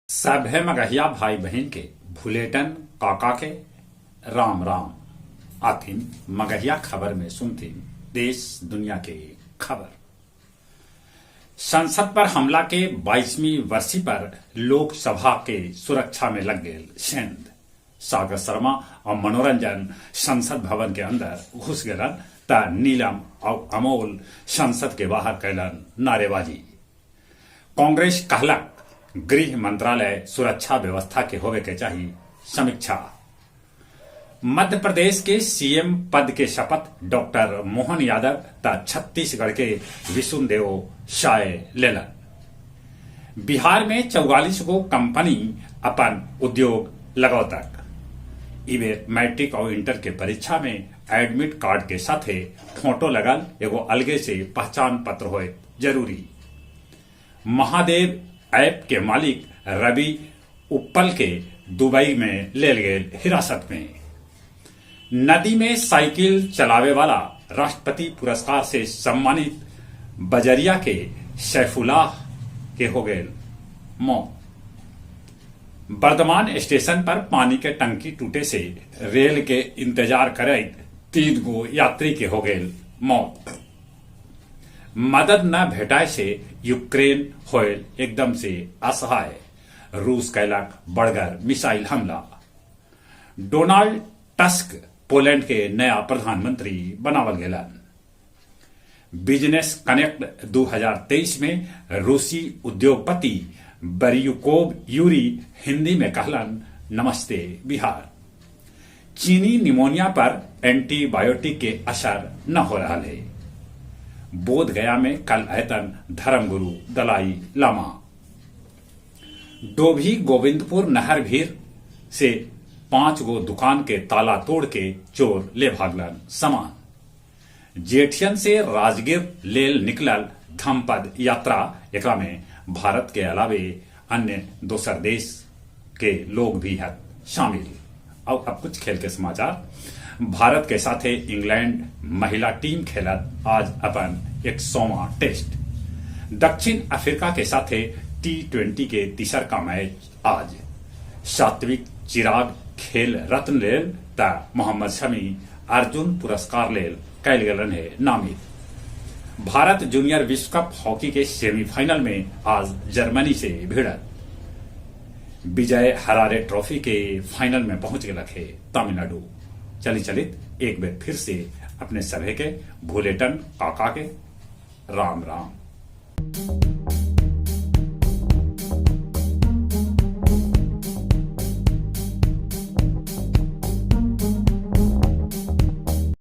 सभे मगहिया भाई बहन के भुलेटन काका के राम राम आथिन मगहिया खबर में सुनथिन देश दुनिया के खबर। संसद पर हमला के 22वीं वर्षी पर लोकसभा के सुरक्षा में लग गए सेंध। सागर शर्मा और मनोरंजन संसद भवन के अंदर घुस गलन त नीलम और अमोल संसद के बाहर कैलन नारेबाजी। कांग्रेस कहलक गृह मंत्रालय सुरक्षा व्यवस्था के होवे के चाहिए समीक्षा। मध्य प्रदेश के सीएम पद के शपथ डॉक्टर मोहन यादव ता छत्तीसगढ़ के विष्णुदेव साय लेलन। बिहार में 44 गो कंपनी अपन उद्योग लगावतक। इबे मैट्रिक और इंटर के परीक्षा में एडमिट कार्ड के साथे फोटो लगल एगो अलगे से पहचान पत्र होए जरूरी। महादेव ऐप के मालिक रवि उप्पल के दुबई में ले गए हिरासत में। नदी में साइकिल चलावे वाला राष्ट्रपति पुरस्कार से सम्मानित बजरिया के सैफुल्लाह के हो गए मौत। बर्धमान स्टेशन पर पानी के टंकी टूटे से रेल के इंतजार करे 3 गो यात्री के हो गए मौत। मदद न भेटाए से यूक्रेन होयल एकदम से असहाय। रूस कैलक बड़गर मिसाइल हमला। डोनाल्ड टस्क पोलैंड के नया प्रधानमंत्री बनावल गेलन। बिजनेस कनेक्ट 2023 में रूसी उद्योगपति बरियुकोव यूरी हिंदी में कहलन नमस्ते बिहार। चीनी निमोनिया पर एंटीबायोटिक के असर न हो रहा है। बोध गया में कल ऐतन धर्मगुरु दलाई लामा। डोभी गोविंदपुर नहर भीर से 5 गो दुकान के ताला तोड़ के चोर ले भागलन सामान। जेठियन से राजगीर लेल निकलल धमपद यात्रा। एकरा में भारत के अलावे अन्य दोसर देश के लोग भी हैं शामिल। और अब कुछ खेल के समाचार। भारत के साथे इंग्लैंड महिला टीम खेलत आज अपन 100वां टेस्ट। दक्षिण अफ्रीका के साथे T20 के तीसर का मैच आज। सात्विक चिराग खेल रत्न लेल ता मोहम्मद शमी अर्जुन पुरस्कार लेल कैल गलन है नामित। भारत जूनियर विश्व कप हॉकी के सेमीफाइनल में आज जर्मनी से भिड़त। विजय हरारे ट्रॉफी के फाइनल में पहुंच गए है तमिलनाडु। चलित एक बार फिर से अपने सभे के भुलेटन काका के राम राम।